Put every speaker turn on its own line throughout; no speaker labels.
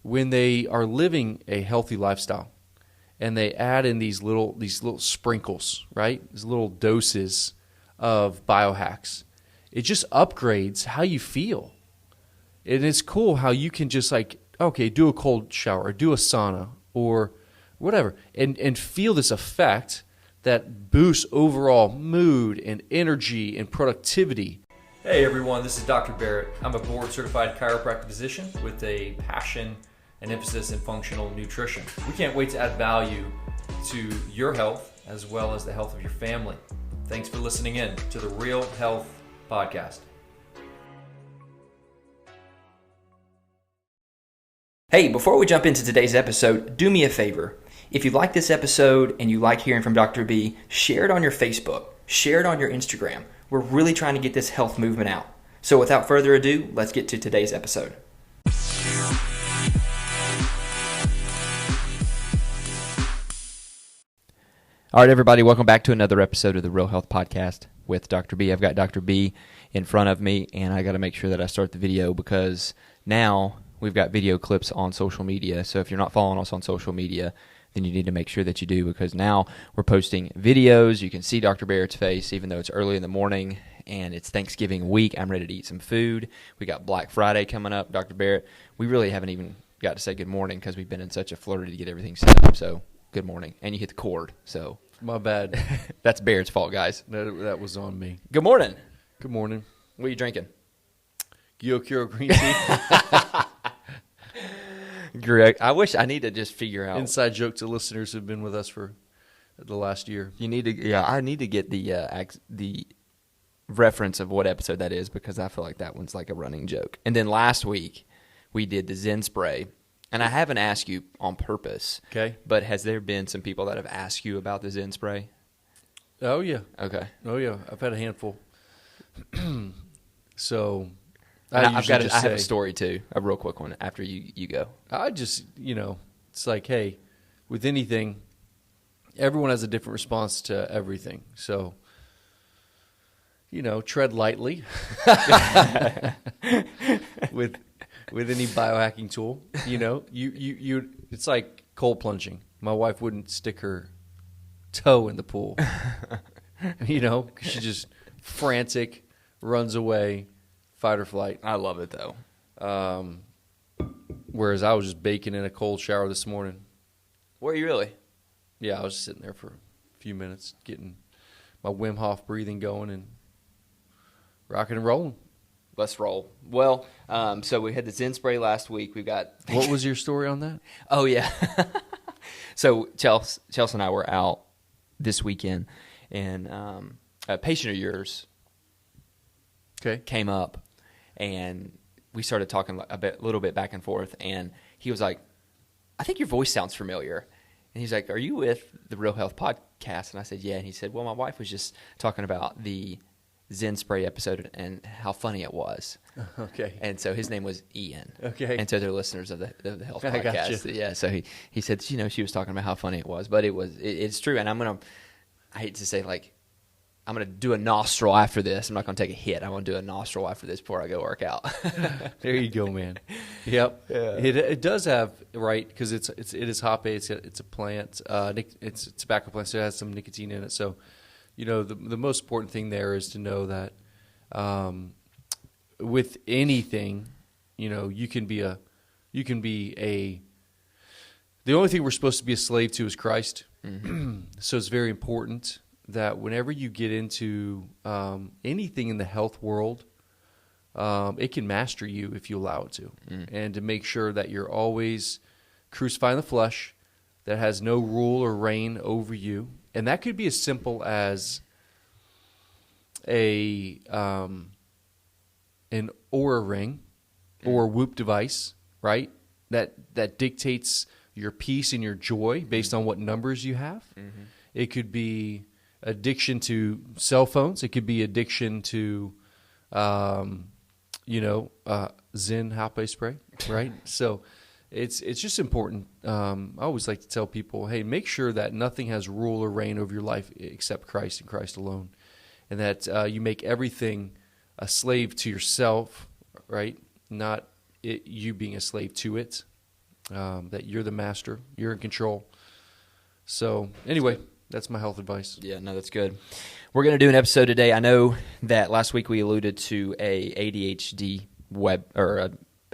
when they are living a healthy lifestyle and they add in these little sprinkles, right? These little doses of biohacks, it just upgrades how you feel. And it's cool how you can just like, okay, do a cold shower, or do a sauna, or whatever, and feel this effect that boosts overall mood and energy and productivity.
Hey everyone, this is Dr. Barrett. I'm a board-certified chiropractic physician with a passion and emphasis in functional nutrition. We can't wait to add value to your health as well as the health of your family. Thanks for listening in to the Real Health Podcast.
Hey, before we jump into today's episode, do me a favor. If you like this episode and you like hearing from Dr. B, share it on your Facebook, share it on your Instagram. We're really trying to get this health movement out. So without further ado, let's get to today's episode. All right, everybody, welcome back to another episode of the Real Health Podcast with Dr. B. I've got Dr. B in front of me, and I got to make sure that I start the video because now we've got video clips on social media. So if you're not following us on social media, then you need to make sure that you do, because now we're posting videos. You can see Dr. Barrett's face, even though it's early in the morning and it's Thanksgiving week. I'm ready to eat some food. We got Black Friday coming up. Dr. Barrett, we really haven't even got to say good morning because we've been in such a flurry to get everything set up. So good morning. And you hit the cord. So
My bad.
That's Barrett's fault, guys.
That was on me.
Good morning.
Good morning.
What are you drinking?
Gyokuro green tea.
Correct. I wish I need to just figure out.
Inside joke to listeners who've been with us for the last year.
You need to, yeah. I need to get the reference of what episode that is, because I feel like that one's like a running joke. And then last week we did the Zen spray, and I haven't asked you on purpose.
Okay.
But has there been some people that have asked you about the Zen spray?
Oh yeah.
Okay.
Oh yeah. I've had a handful. So.
I have a story too, a real quick one after you go.
I just, it's like, hey, with anything, everyone has a different response to everything. So, tread lightly with any biohacking tool. You it's like cold plunging. My wife wouldn't stick her toe in the pool. 'Cause she's just frantic, runs away. Fight or flight.
I love it, though.
Whereas I was just baking in a cold shower this morning.
Were you really?
Yeah, I was just sitting there for a few minutes, getting my Wim Hof breathing going and rocking and rolling.
Let's roll. Well, so we had the Zen spray last week. We got.
What was your story on that?
Oh, yeah. So Chelsea and I were out this weekend, and a patient of yours came up. And we started talking a little bit back and forth, and he was like, I think your voice sounds familiar. And he's like, are you with the Real Health Podcast? And I said, yeah. And he said, well, my wife was just talking about the Zen spray episode and how funny it was.
Okay.
And so his name was Ian.
Okay.
And so they're listeners of the Health
I
Podcast.
gotcha.
Yeah. So he said, she was talking about how funny it was, but it's true. And I hate to say, like, I'm going to do a nostril after this. I'm not going to take a hit. I'm going to do a nostril after this before I go work out.
There you go, man. Yep.
Yeah.
It does have, right, because it is hop it's a plant. It's a tobacco plant, so it has some nicotine in it. So, the most important thing there is to know that with anything, you can be the only thing we're supposed to be a slave to is Christ. Mm-hmm. So it's very important that whenever you get into anything in the health world, it can master you if you allow it to. And to make sure that you're always crucifying the flesh, that has no rule or reign over you. And that could be as simple as an Oura ring or Whoop device, right? That dictates your peace and your joy based on what numbers you have. Mm-hmm. It could be addiction to cell phones. It could be addiction to, Zen hot spray, right? So it's just important. I always like to tell people, hey, make sure that nothing has rule or reign over your life except Christ and Christ alone, and that you make everything a slave to yourself, right? Not you being a slave to it. that you're the master, you're in control. So anyway, that's my health advice.
Yeah, no, that's good. We're going to do an episode today. I know that last week we alluded to a ADHD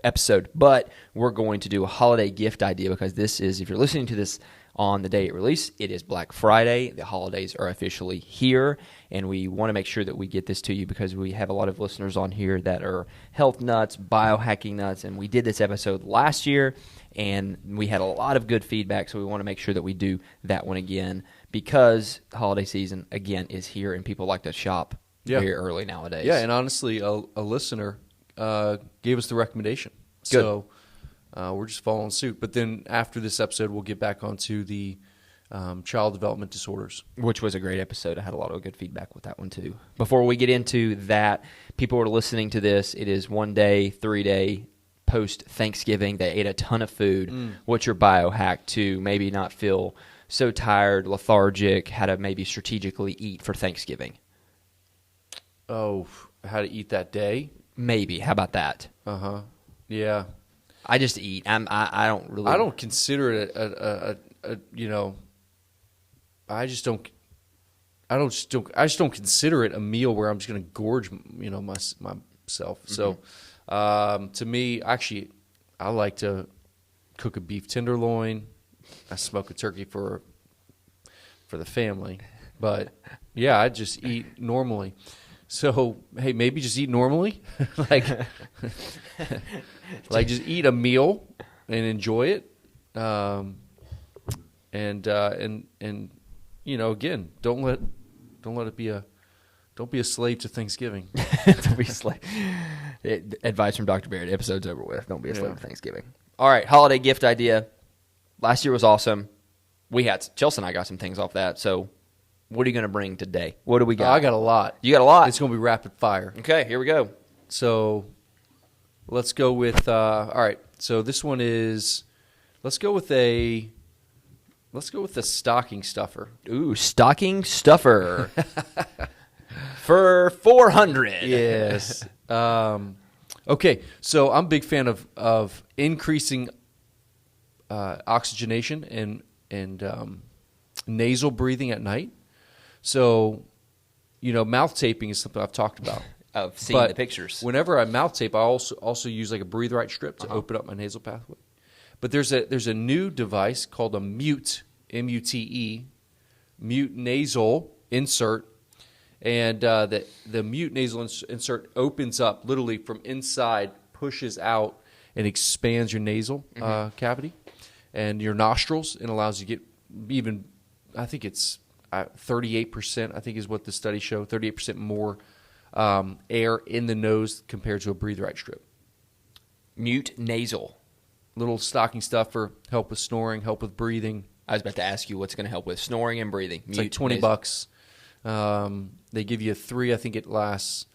episode, but we're going to do a holiday gift idea because this is, if you're listening to this on the day it released, it is Black Friday. The holidays are officially here, and we want to make sure that we get this to you because we have a lot of listeners on here that are health nuts, biohacking nuts, and we did this episode last year, and we had a lot of good feedback, so we want to make sure that we do that one again because the holiday season, again, is here, and people like to shop very early nowadays.
Yeah, and honestly, a listener gave us the recommendation.
Good.
So we're just following suit. But then after this episode, we'll get back onto the child development disorders.
Which was a great episode. I had a lot of good feedback with that one too. Before we get into that, people are listening to this. It is 1 day, 3 day post-Thanksgiving. They ate a ton of food. What's your biohack to maybe not feel so tired, lethargic, how to maybe strategically eat for Thanksgiving?
Oh, how to eat that day?
Maybe. How about that?
Uh-huh. Yeah.
I just eat. I don't really.
I don't consider it I just don't consider it a meal where I'm just going to gorge, myself. So, to me, actually, I like to cook a beef tenderloin. I smoke a turkey for the family, but yeah, I just eat normally. So, hey, maybe just eat normally, like just eat a meal and enjoy it, and again, don't be a slave to Thanksgiving.
Don't be a slave. Advice from Dr. Barrett. Episode's over with. Don't be a slave to Thanksgiving. All right, holiday gift idea. Last year was awesome. Chelsea and I got some things off that. So, what are you going to bring today? What do we got?
I got a lot.
You got a lot.
It's going to be rapid fire.
Okay, here we go.
So, let's go with. All right. So this one is. Let's go with the stocking stuffer.
Ooh, stocking stuffer for $400.
Yes. Okay. So I'm a big fan of increasing oxygenation and nasal breathing at night. So, mouth taping is something I've talked about.
I've seen the pictures.
Whenever I mouth tape, I also use like a breathe right strip to open up my nasal pathway. But there's a new device called a Mute, M-U-T-E, Mute nasal insert, and the Mute nasal insert opens up literally from inside, pushes out, and expands your nasal cavity and your nostrils, and allows you to get even. I think it's 38%. I think is what the study showed. 38% more air in the nose compared to a breathe right strip.
Mute nasal.
Little stocking stuffer, help with snoring, help with breathing.
I was about to ask you what's going to help with snoring and breathing.
It's like $20. They give you 3. I think it lasts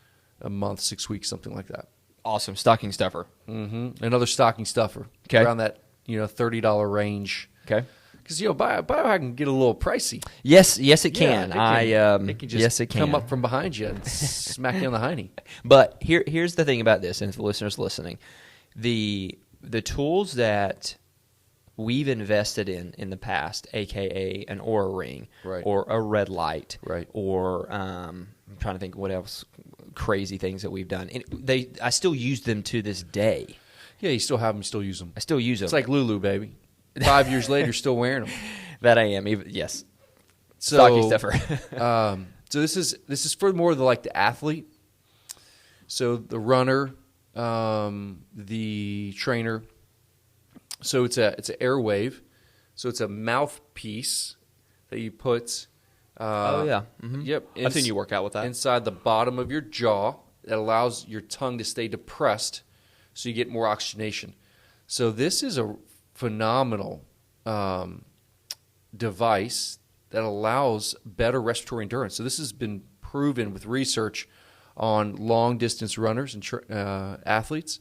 a month, 6 weeks, something like that.
Awesome. Stocking stuffer.
Mm-hmm. Another stocking stuffer.
Okay.
Around that $30 range.
Okay.
Because biohacking can get a little pricey.
Yes, it can.
It can just
it can
come up from behind you and smack you on the hiney.
But here's the thing about this, and for the listeners listening, the tools that we've invested in the past, aka an Oura Ring,
right,
or a red light,
right,
or I'm trying to think what else crazy things that we've done. And I still use them to this day.
Yeah, you still have them, you still use them.
I still use them.
It's like Lulu, baby. 5 years later, you're still wearing them.
That I am. Yes.
So,
stocking stuffer.
So this is for more the athlete. So the runner, the trainer. So it's an airwave. So it's a mouthpiece that you put.
Oh yeah. Mm-hmm.
Yep.
I've seen you work out with that.
Inside the bottom of your jaw that allows your tongue to stay depressed, so you get more oxygenation. So this is a phenomenal device that allows better respiratory endurance. So this has been proven with research on long-distance runners and athletes.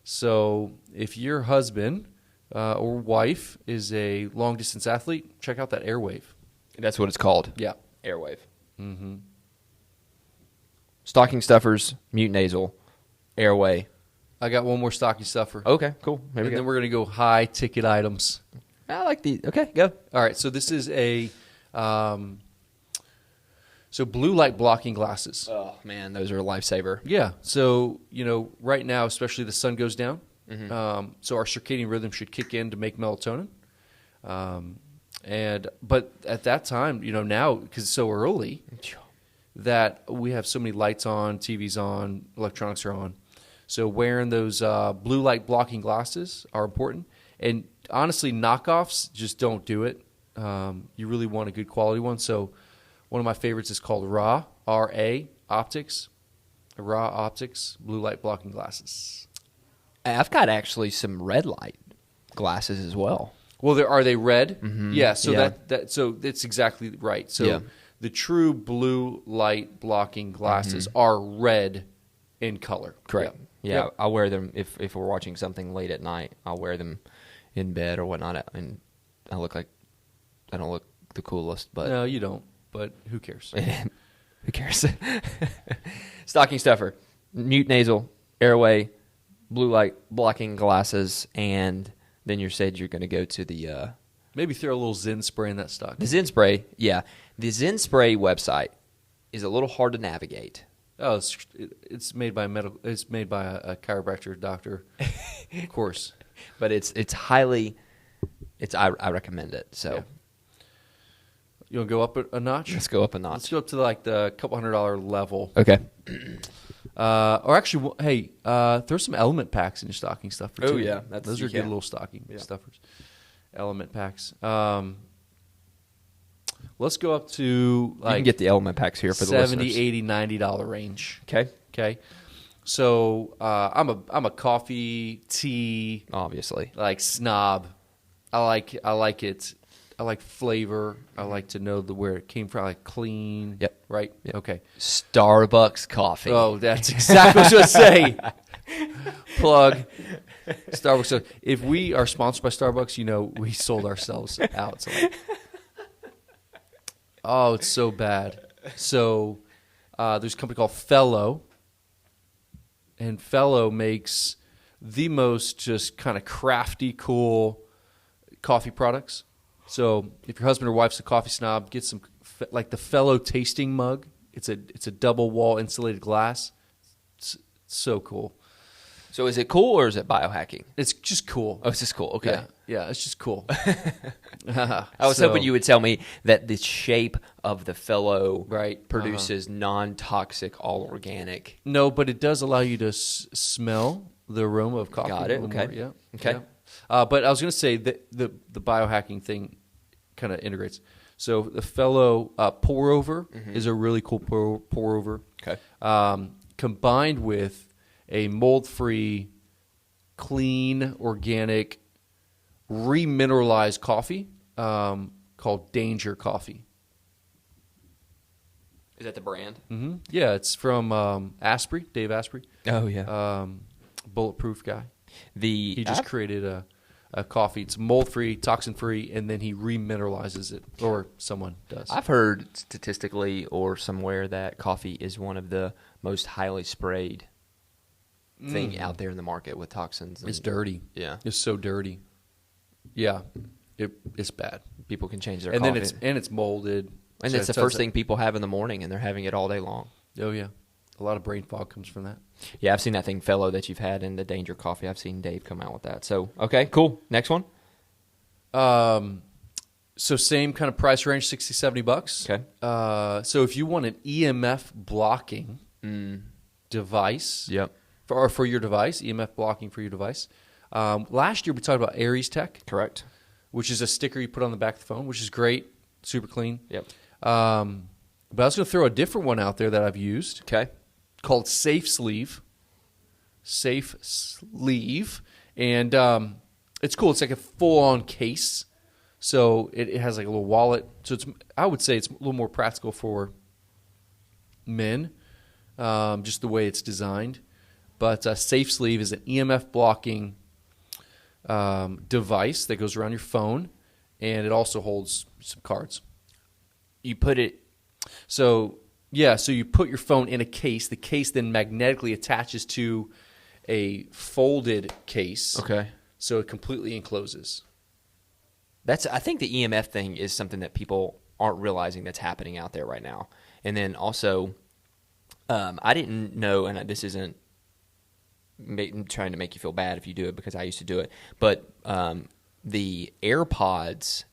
So if your husband or wife is a long-distance athlete, check out that airwave.
That's what it's called.
Yeah.
Airwave.
Mm-hmm.
Stocking stuffers, mute nasal, airway.
I got one more stocking stuffer.
Okay, cool. Here we
And
go.
then we're going to go high ticket items.
I like the. Okay, go.
All right, so this is a so blue light blocking glasses.
Oh man, those are a lifesaver.
Yeah, so right now, especially the sun goes down,
Mm-hmm.
so our circadian rhythm should kick in to make melatonin. But at that time, now because it's so early that we have so many lights on, TVs on, electronics are on. So wearing those blue light blocking glasses are important. And honestly, knockoffs just don't do it. You really want a good quality one. So one of my favorites is called RA, R-A, Optics. RA Optics, blue light blocking glasses.
I've got actually some red light glasses as well.
Well, are they red?
Mm-hmm.
Yeah. So
Yeah.
so that's exactly right. So
Yeah.
the true blue light blocking glasses are red in color.
Correct.
Yeah.
Yeah,
Yep.
I'll wear them if we're watching something late at night. I'll wear them in bed or whatnot, and I don't look the coolest, but
No, you don't. But who cares?
who cares? Stocking stuffer, mute nasal, airway, blue light blocking glasses, and then you said you're going to go to the
Maybe throw a little Zen spray in that stock.
the Zen Spray. Yeah, the Zen Spray website is a little hard to navigate.
Oh, it's made by It's made by a chiropractor doctor, of course.
But it's highly, I recommend it. So
Yeah. You want to go up a notch?
let's go up a
Let's
notch.
go up to like the couple $100 level.
Okay.
Or actually, hey, throw some element packs in your stocking stuffer too.
Oh, yeah.
Those
you
are good
can.
little stocking
Yeah.
stuffers. Element packs. Let's go up to
You
like
can get the element packs here for the
$70,
listeners.
$80, $90 range.
Okay.
Okay, so I'm a coffee, tea,
Obviously.
like snob. I like it. I like flavor. I like to know where it came from. I like clean.
Yep.
Right.
Yep.
Okay.
Starbucks coffee.
Oh, that's exactly what I was going to say. Plug Starbucks. So if we are sponsored by Starbucks, we sold ourselves out. So oh, it's so bad. So there's a company called Fellow, and Fellow makes the most just kind of crafty, cool coffee products. So if your husband or wife's a coffee snob, get some like the Fellow tasting mug. It's a double wall insulated glass. It's so cool.
So is it cool or is it biohacking?
It's just cool.
Oh, it's just cool. Okay.
Yeah, it's just cool.
I was hoping you would tell me that the shape of the Fellow
Right.
produces non-toxic, all organic.
No, but it does allow you to smell the aroma of coffee.
Got it.
a little
Okay.
more. Yeah.
Okay.
Yeah. But I was going to say that the biohacking thing kind of integrates. So the Fellow pour over is a really cool pour over.
Okay.
Combined with a mold-free, clean, organic, remineralized coffee called Danger Coffee.
Is that the brand?
Mm-hmm. Yeah, it's from Asprey, Dave Asprey,
Oh, yeah.
bulletproof guy.
He
He just created a coffee. It's mold-free, toxin-free, and then he remineralizes it, or someone does.
I've heard statistically or somewhere that coffee is one of the most highly sprayed thing out there in the market with toxins.
It's dirty.
Yeah.
It's so dirty. Yeah, it's bad.
People can change their
And
coffee.
then it's molded.
and
So
it's the
it does
first
it-
thing people have in the morning, and they're having it all day long.
Oh yeah, a lot of brain fog comes from that.
Yeah, I've seen that thing Fellow that you've had in the Danger Coffee. I've seen Dave come out with that. So, okay, cool. Next one.
So same kind of price range, $60-$70.
Okay.
So if you want an EMF blocking device,
Yep.
for your device, EMF blocking for your device. Last year we talked about Aries Tech,
Correct.
which is a sticker you put on the back of the phone, which is great, super clean.
Yep.
But I was going to throw a different one out there that I've used
Okay.
called Safe Sleeve. Safe Sleeve. And it's cool. It's like a full-on case. So it has like a little wallet. So I would say it's a little more practical for men, just the way it's designed. But Safe Sleeve is an EMF blocking device that goes around your phone, and it also holds some cards.
You put it.
So you put your phone in a case. The case then magnetically attaches to a folded case.
Okay.
So it completely encloses.
I think the EMF thing is something that people aren't realizing that's happening out there right now. And then also, I didn't know, and this isn't trying to make you feel bad if you do it because I used to do it, but the AirPods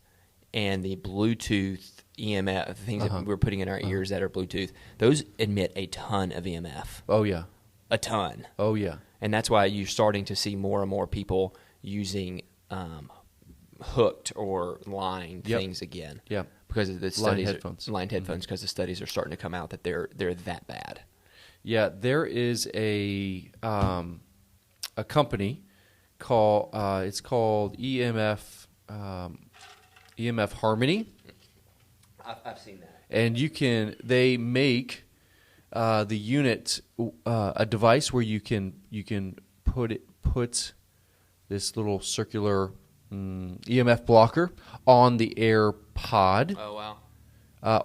and the Bluetooth EMF, things that we're putting in our ears that are Bluetooth, those emit a ton of EMF.
Oh, yeah.
A ton.
Oh, yeah.
And that's why you're starting to see more and more people using hooked or lined things again.
Yeah.
Because of the studies,
lined
headphones, because the studies are starting to come out that they're that bad.
Yeah, there is a company called it's called EMF Harmony.
I've seen that.
And they make the unit a device where you can put this little circular EMF blocker on the AirPod.
Oh wow!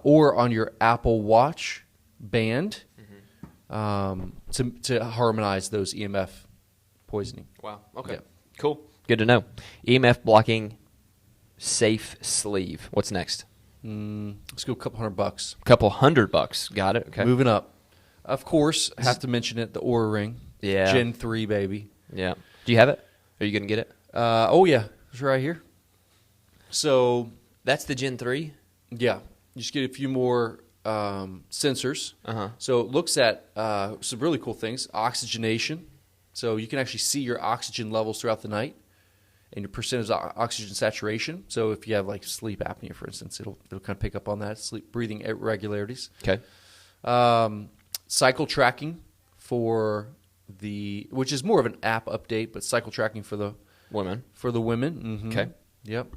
Or on your Apple Watch band to harmonize those EMF poisoning.
Wow. Okay.
Yeah.
Cool. Good to know. EMF blocking safe sleeve. What's next?
Let's go $200.
Couple $100. Got it. Okay.
Moving up. Of course, have to mention it, the Oura Ring.
Yeah.
Gen 3, baby.
Yeah. Do you have it? Are you going to get it?
Oh, yeah. It's right here. So,
That's the Gen 3?
yeah. You just get a few more sensors.
Uh-huh.
So it looks at some really cool things. Oxygenation. So you can actually see your oxygen levels throughout the night and your percentage of oxygen saturation. So if you have like sleep apnea, for instance, it'll kind of pick up on that, sleep breathing irregularities.
Okay.
Cycle tracking which is more of an app update, but cycle tracking for the
Women.
women.
Okay.
Yep.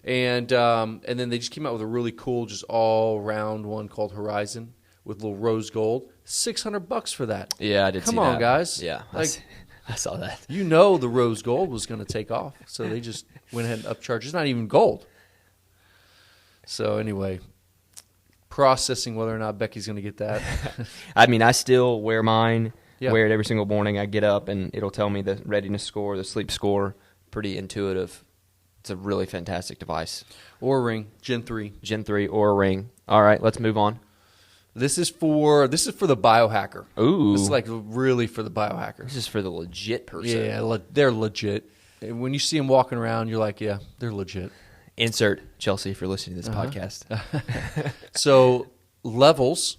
And then they just came out with a really cool, just all round one called Horizon with little rose gold. $600 for that.
Yeah, I did see that.
Come on, guys.
Yeah.
Like,
I saw that.
you know the rose gold was going to take off, so they just went ahead and upcharged. It's not even gold. So anyway, processing whether or not Becky's going to get that.
I mean, I still wear mine.
Yeah.
Wear it every single morning. I get up and it'll tell me the readiness score, the sleep score. Pretty intuitive. It's a really fantastic device.
Oura Ring, Gen 3.
Gen 3 Oura Ring. All right, let's move on.
This is for the biohacker.
Ooh.
This is like really for the biohacker.
This is for the legit person.
Yeah, they're legit. And when you see them walking around, you're like, yeah, they're legit.
Insert Chelsea if you're listening to this podcast.
So Levels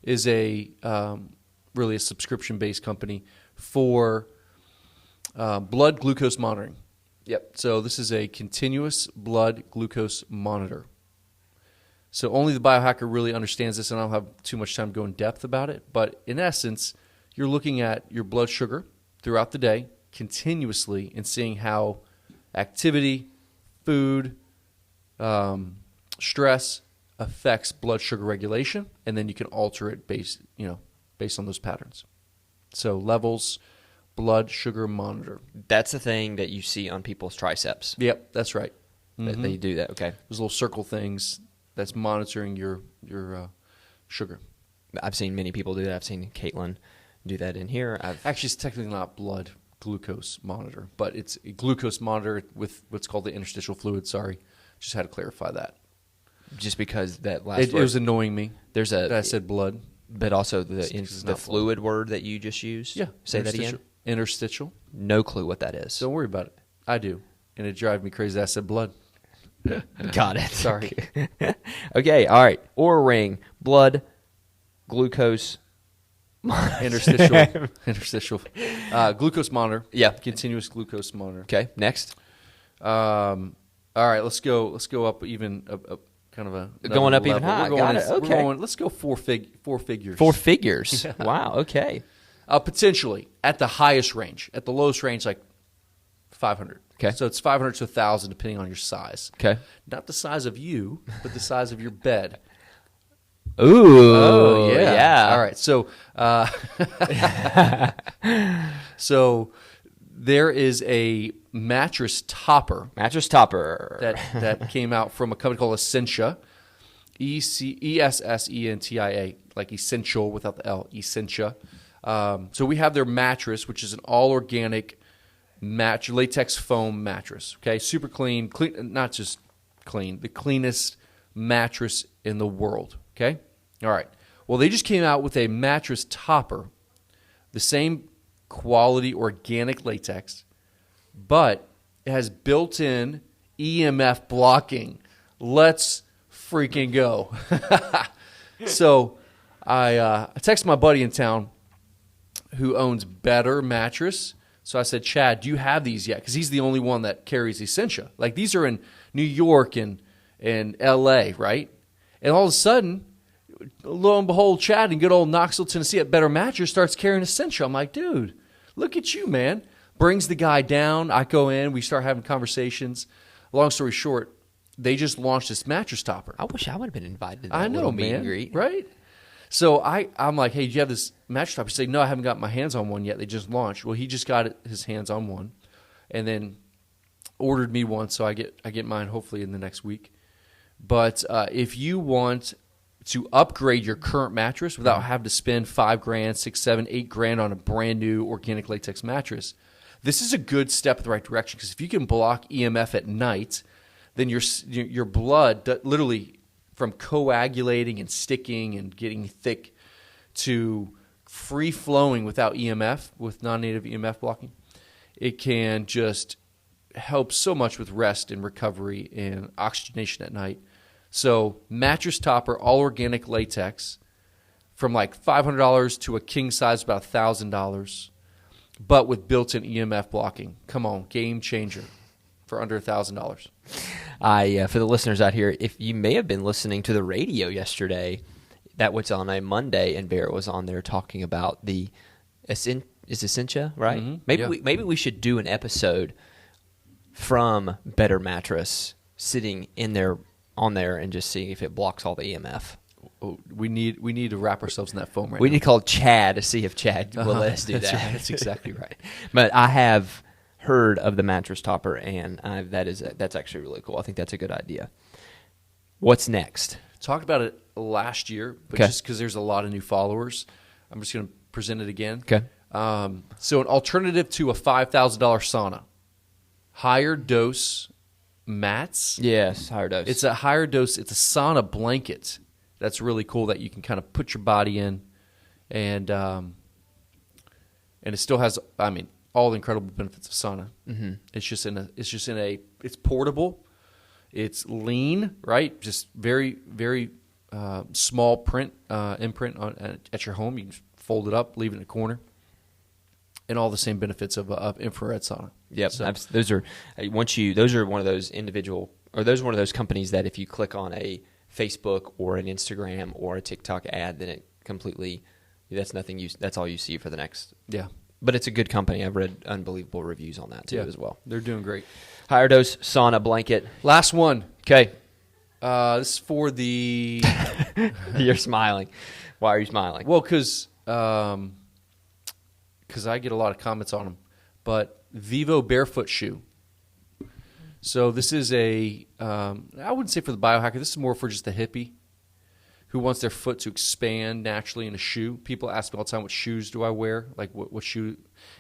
is really a subscription-based company for blood glucose monitoring.
Yep.
So this is a continuous blood glucose monitor. So only the biohacker really understands this, and I don't have too much time to go in depth about it. But in essence, you're looking at your blood sugar throughout the day continuously and seeing how activity, food, stress affects blood sugar regulation, and then you can alter it based on those patterns. So Levels blood sugar monitor.
That's the thing that you see on people's triceps.
Yep, that's right.
That they do that. Okay.
Those little circle things that's monitoring your sugar.
I've seen many people do that. I've seen Caitlin do that in here.
Actually, it's technically not blood glucose monitor, but it's a glucose monitor with what's called the interstitial fluid. Sorry, just had to clarify that.
Just because that last
It
word,
was annoying me.
there's
That I said blood.
but also
It's
the
not
fluid word that you just used.
Yeah.
Say that again.
Interstitial.
No clue what that is.
Don't worry about it. I do, and it drives me crazy. I said blood.
Got it.
Sorry.
Okay. All right. Oura Ring, blood, glucose,
interstitial glucose monitor.
Yeah.
Continuous glucose monitor.
Okay. Next.
All right, let's go up even kind of a
Going up even
level.
high.
We're going
Got it. Okay.
let's go four figures.
4 figures. Wow. Okay.
Potentially at the highest range. At the lowest range, like 500.
Okay.
So it's 500 to 1,000 depending on your size.
Okay.
Not the size of you, but the size of your bed.
Ooh.
Oh yeah.
Yeah.
All right. So, so there is a mattress topper
Mattress topper.
that came out from a company called Essentia, ESSENTIA, like essential without the L, Essentia. So we have their mattress, which is an all-organic latex foam mattress. Okay, super clean, not just clean, the cleanest mattress in the world. Okay, all right. Well, they just came out with a mattress topper, the same quality organic latex, but it has built-in EMF blocking. Let's freaking go. So I texted my buddy in town who owns Better Mattress. So I said, Chad, do you have these yet? Because he's the only one that carries Essentia. Like, these are in New York and L.A., right? And all of a sudden, lo and behold, Chad in good old Knoxville, Tennessee at Better Mattress starts carrying Essentia. I'm like, dude, look at you, man. Brings the guy down. I go in. We start having conversations. Long story short, they just launched this mattress topper.
I wish I would have been invited to that
I know,
little meet
man.
and greet.
Right? So I'm like, hey, do you have this mattress topper? He said, no, I haven't got my hands on one yet. They just launched. Well, he just got his hands on one and then ordered me one, so I get mine hopefully in the next week. But if you want to upgrade your current mattress without having to spend $5,000, $6,000, $7,000, $8,000 on a brand new organic latex mattress, this is a good step in the right direction, because if you can block EMF at night, then your blood literally from coagulating and sticking and getting thick to free flowing without EMF, with non-native EMF blocking, it can just help so much with rest and recovery and oxygenation at night. So mattress topper, all organic latex, from like $500 to a king size about $1,000, but with built-in EMF blocking. Come on, game changer for under $1,000.
For the listeners out here, if you may have been listening to the radio yesterday, that was on a Monday, and Barrett was on there talking about the Essentia, right?
Mm-hmm.
Maybe we should do an episode from Better Mattress, sitting in there on there and just seeing if it blocks all the EMF.
Oh, we need to wrap ourselves in that foam right
We
now.
need to call Chad to see if Chad will let us do
That's
that.
right. That's exactly right.
But I have heard of the mattress topper, and that's actually really cool. I think that's a good idea. What's next?
Talked about it last year, but just because there's a lot of new followers, I'm just going to present it again.
Okay.
So an alternative to a $5,000 sauna, higher dose mats.
Yes, higher dose.
It's a higher dose. It's a sauna blanket. That's really cool that you can kind of put your body in, and it still has, all the incredible benefits of sauna. Mm-hmm. It's portable. It's lean, right? Just very, very small imprint at your home. You can just fold it up, leave it in a corner, and all the same benefits of infrared sauna.
Yep.
So,
those are one of those one of those companies that if you click on a Facebook or an Instagram or a TikTok ad, then it completely, that's all you see for the next.
Yeah.
But it's a good company. I've read unbelievable reviews on that too as well.
They're doing great.
Higher dose sauna blanket.
Last one.
Okay.
This is for the...
You're smiling. Why are you smiling?
Well, because I get a lot of comments on them. But Vivo Barefoot Shoe. So this is I wouldn't say for the biohacker. This is more for just the hippie who wants their foot to expand naturally in a shoe. People ask me all the time, what shoes do I wear? Like what shoe?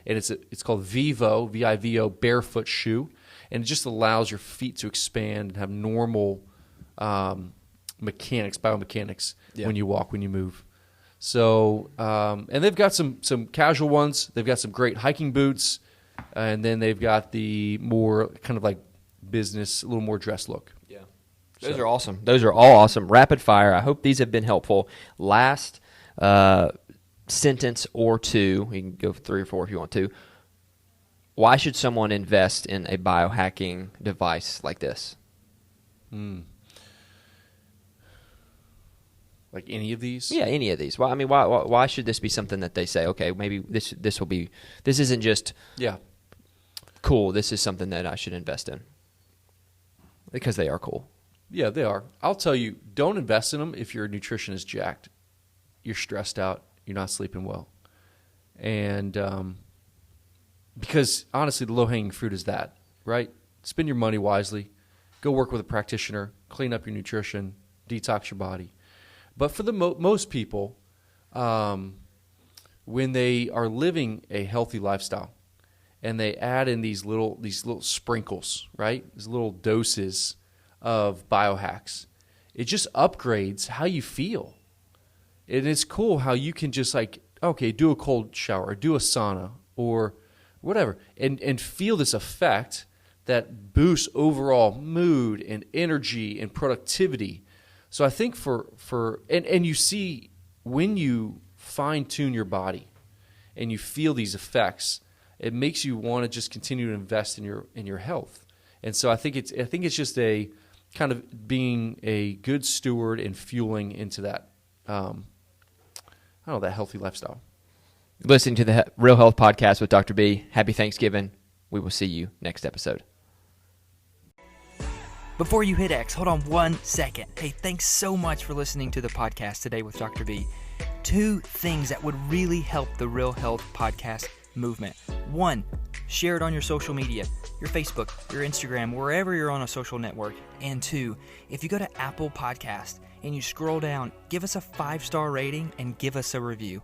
And it's called Vivo, V-I-V-O, Barefoot Shoe. And it just allows your feet to expand and have normal biomechanics when you walk, when you move. So, and they've got some casual ones. They've got some great hiking boots. And then they've got the more kind of like business, a little more dress look.
Yeah. Those are awesome. Those are all awesome. Rapid fire. I hope these have been helpful. Last sentence or two. You can go for 3 or 4 if you want to. Why should someone invest in a biohacking device like this?
Like any of these?
Yeah, any of these. Well, why should this be something that they say, okay, maybe this isn't just cool. This is something that I should invest in because they are cool.
Yeah, they are. I'll tell you, don't invest in them if your nutrition is jacked. You're stressed out. You're not sleeping well. And because, honestly, the low-hanging fruit is that, right? Spend your money wisely. Go work with a practitioner. Clean up your nutrition. Detox your body. But for the most people, when they are living a healthy lifestyle and they add in these little sprinkles, right? These little doses of biohacks, it just upgrades how you feel. And it's cool how you can just do a cold shower, do a sauna or whatever, and feel this effect that boosts overall mood and energy and productivity. So I think and you see when you fine-tune your body and you feel these effects, it makes you want to just continue to invest in your health. And so I think it's just a kind of being a good steward and fueling into that that healthy lifestyle.
Listening to the Real Health Podcast with Dr. B. Happy Thanksgiving. We will see you next episode.
Before you hit X, hold on 1 second. Hey, thanks so much for listening to the podcast today with Dr. B. 2 things that would really help the Real Health Podcast movement. 1, share it on your social media, your Facebook, your Instagram, wherever you're on a social network. And 2, if you go to Apple Podcast and you scroll down, give us a 5-star rating and give us a review.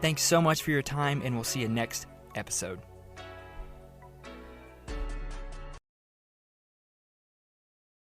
Thanks so much for your time, and we'll see you next episode.